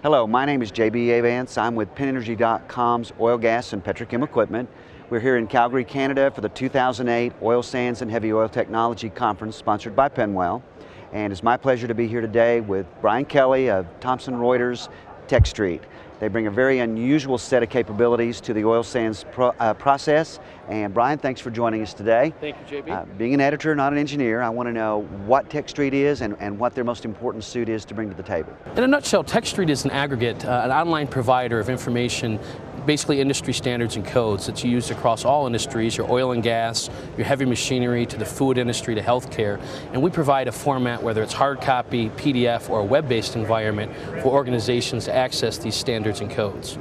Hello, my name is JB Avance. I'm with PennEnergy.com's Oil, Gas, and Petrochem Equipment. We're here in Calgary, Canada for the 2008 Oil Sands and Heavy Oil Technology Conference sponsored by Penwell. And it's my pleasure to be here today with Brian Kelley of Thomson Reuters TechStreet. They bring a very unusual set of capabilities to the oil sands process. And Brian, thanks for joining us today. Thank you, JB. Being an editor, not an engineer, I want to know what TechStreet is and what their most important suit is to bring to the table. In a nutshell, TechStreet is an aggregate, an online provider of information, basically industry standards and codes that's used across all industries, your oil and gas, your heavy machinery, to the food industry, to healthcare. And we provide a format, whether it's hard copy, PDF, or a web-based environment for organizations to access these standards and codes.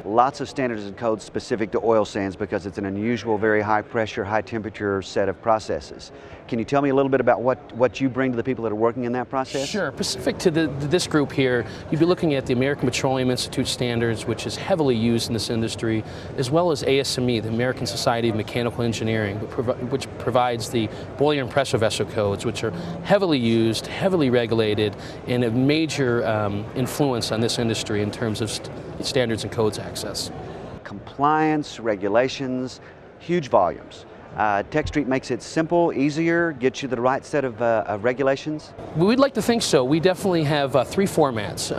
Lots of standards and codes specific to oil sands because it's an unusual, very high pressure, high temperature set of processes. Can you tell me a little bit about what you bring to the people that are working in that process? Sure. Specific to this group here, you'd be looking at the American Petroleum Institute standards, which is heavily used in this industry, as well as ASME, the American Society of Mechanical Engineering, which provides the boiler and pressure vessel codes, which are heavily used, heavily regulated, and a major influence on this industry in terms of standards and codes access. Compliance, regulations, huge volumes. TechStreet makes it simple, easier, gets you the right set of regulations? We'd like to think so. We definitely have three formats.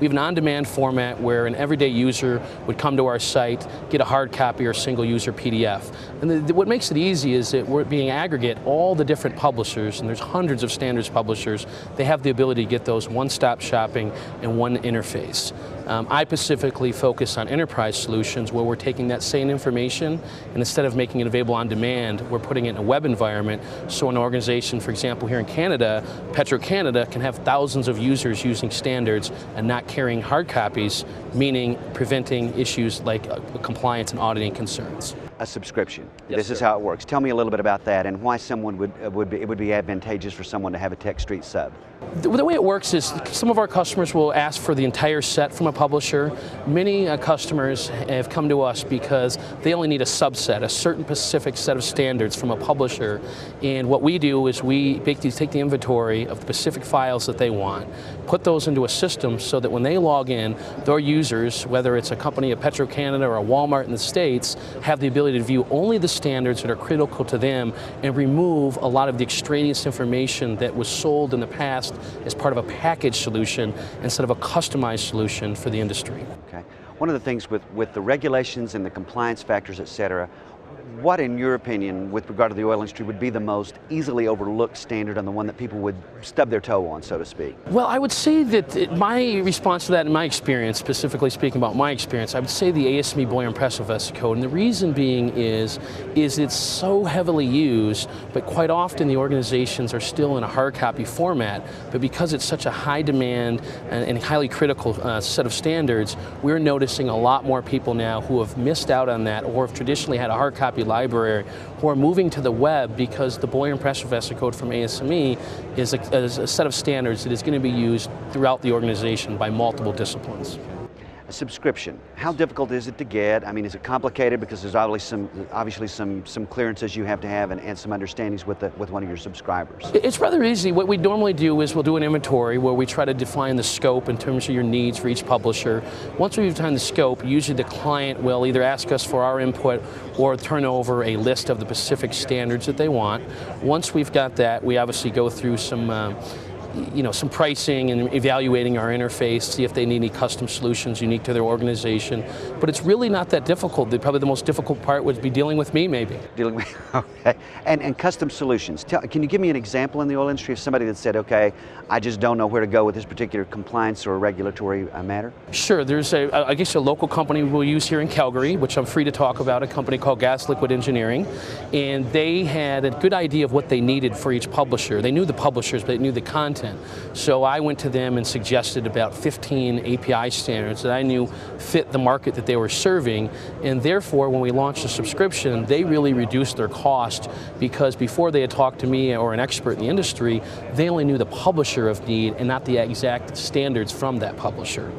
We have an on-demand format where an everyday user would come to our site, get a hard copy or single user PDF. And what makes it easy is that we're being aggregate all the different publishers, and there's hundreds of standards publishers. They have the ability to get those one-stop shopping in one interface. I specifically focus on enterprise solutions where we're taking that same information and instead of making it available on demand, we're putting it in a web environment so an organization, for example here in Canada, Petro-Canada, can have thousands of users using standards and not carrying hard copies, meaning preventing issues like compliance and auditing concerns. A subscription. Yes, this is sir. how it works. Tell me a little bit about that and why someone it would be advantageous for someone to have a TechStreet sub. The way it works is some of our customers will ask for the entire set from a publisher. Many customers have come to us because they only need a subset, a certain specific set of standards from a publisher. And what we do is we basically take the inventory of the specific files that they want, put those into a system so that when they log in, their users, whether it's a company of Petro-Canada or a Walmart in the States, have the ability to view only the standards that are critical to them and remove a lot of the extraneous information that was sold in the past as part of a package solution instead of a customized solution for the industry. Okay. One of the things with the regulations and the compliance factors, et cetera, what, in your opinion, with regard to the oil industry, would be the most easily overlooked standard and the one that people would stub their toe on, so to speak? Well, I would say that my response to that, in my experience, specifically speaking about my experience, I would say the ASME boiler and pressure vessel code. And the reason being is it's so heavily used, but quite often the organizations are still in a hard copy format. But because it's such a high demand and highly critical set of standards, we're noticing a lot more people now who have missed out on that or have traditionally had a hard copy library who are moving to the web because the boiler and pressure vessel code from ASME is a set of standards that is going to be used throughout the organization by multiple disciplines. A subscription, how difficult is it to get? I mean, is it complicated because there's obviously some clearances you have to have and some understandings with one of your subscribers? It's rather easy. What we normally do is we'll do an inventory where we try to define the scope in terms of your needs for each publisher. Once we've defined the scope, usually the client will either ask us for our input or turn over a list of the specific standards that they want. Once we've got that, we obviously go through some some pricing and evaluating our interface, see if they need any custom solutions unique to their organization. But it's really not that difficult. Probably the most difficult part would be dealing with me, maybe. Dealing with, okay. And custom solutions. Can you give me an example in the oil industry of somebody that said, okay, I just don't know where to go with this particular compliance or regulatory matter? Sure. There's I guess a local company we'll use here in Calgary, which I'm free to talk about, a company called Gas Liquid Engineering. And they had a good idea of what they needed for each publisher. They knew the publishers, but they knew the content. So I went to them and suggested about 15 API standards that I knew fit the market that they were serving, and therefore when we launched the subscription, they really reduced their cost because before they had talked to me or an expert in the industry, they only knew the publisher of need and not the exact standards from that publisher.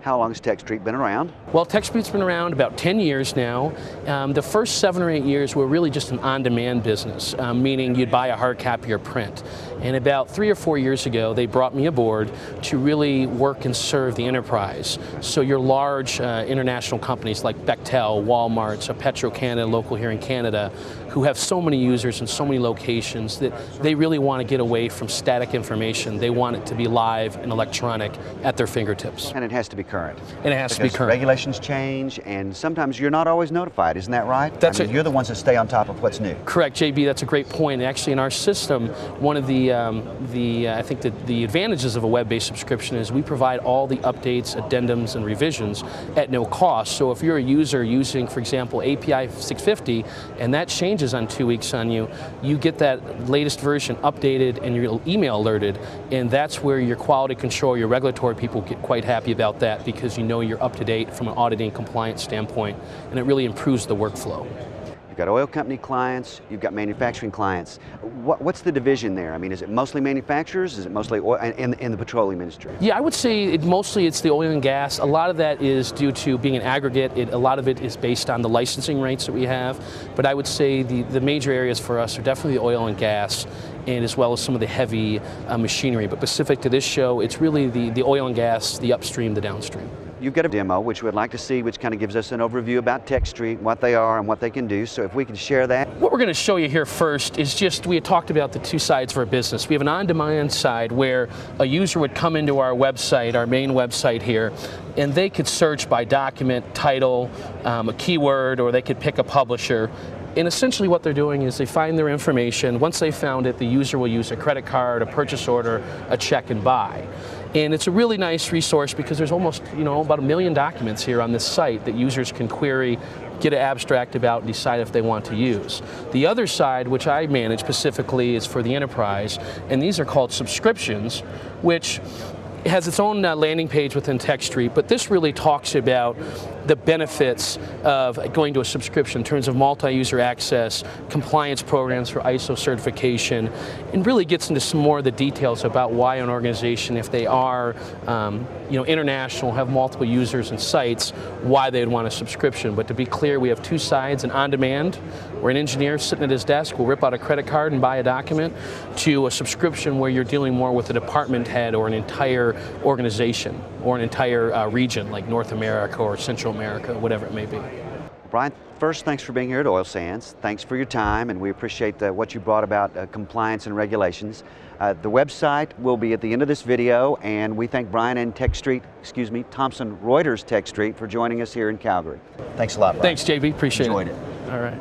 How long has TechStreet been around? Well, TechStreet's been around about 10 years now. The first 7 or 8 years were really just an on-demand business, meaning you'd buy a hard copy or print. And about 3 or 4 years ago, they brought me aboard to really work and serve the enterprise. So your large international companies like Bechtel, Walmart, Petro-Canada, local here in Canada, who have so many users in so many locations that they really want to get away from static information. They want it to be live and electronic at their fingertips. And it has to be current. And it has to be current. Regulations change, and sometimes you're not always notified, isn't that right? You're the ones that stay on top of what's new. Correct, JB, that's a great point. Actually, in our system, one of the I think the advantages of a web-based subscription is we provide all the updates, addendums, and revisions at no cost. So if you're a user using, for example, API 650, and that changes on 2 weeks on you, you get that latest version updated and your email alerted, and that's where your quality control, your regulatory people get quite happy about that because you know you're up to date from an auditing compliance standpoint, and it really improves the workflow. You've got oil company clients, you've got manufacturing clients. What's the division there? I mean, is it mostly manufacturers? Is it mostly oil in the petroleum industry? Yeah, I would say mostly it's the oil and gas. A lot of that is due to being an aggregate. A lot of it is based on the licensing rates that we have. But I would say the major areas for us are definitely the oil and gas, and as well as some of the heavy machinery. But specific to this show, it's really the oil and gas, the upstream, the downstream. You've got a demo which we'd like to see, which kind of gives us an overview about TechStreet, what they are and what they can do. So if we can share that. What we're going to show you here first is just, we had talked about the two sides of our business. We have an on-demand side where a user would come into our website, our main website here, and they could search by document, title, a keyword, or they could pick a publisher. And essentially what they're doing is they find their information. Once they found it, the user will use a credit card, a purchase order, a check, and buy. And it's a really nice resource because there's almost, about 1 million documents here on this site that users can query, get an abstract about, and decide if they want to use. The other side, which I manage specifically, is for the enterprise, and these are called subscriptions, which has its own landing page within TechStreet, but this really talks about the benefits of going to a subscription in terms of multi-user access, compliance programs for ISO certification, and really gets into some more of the details about why an organization, if they are international, have multiple users and sites, why they'd want a subscription. But to be clear, we have two sides: an on-demand, where an engineer sitting at his desk will rip out a credit card and buy a document, to a subscription where you're dealing more with a department head or an entire organization or an entire region like North America or Central America, whatever it may be. Brian, first, thanks for being here at Oil Sands. Thanks for your time, and we appreciate what you brought about compliance and regulations. The website will be at the end of this video, and we thank Brian and Thomson Reuters TechStreet for joining us here in Calgary. Thanks a lot, Brian. Thanks, JB. Appreciate it. Enjoyed it. All right.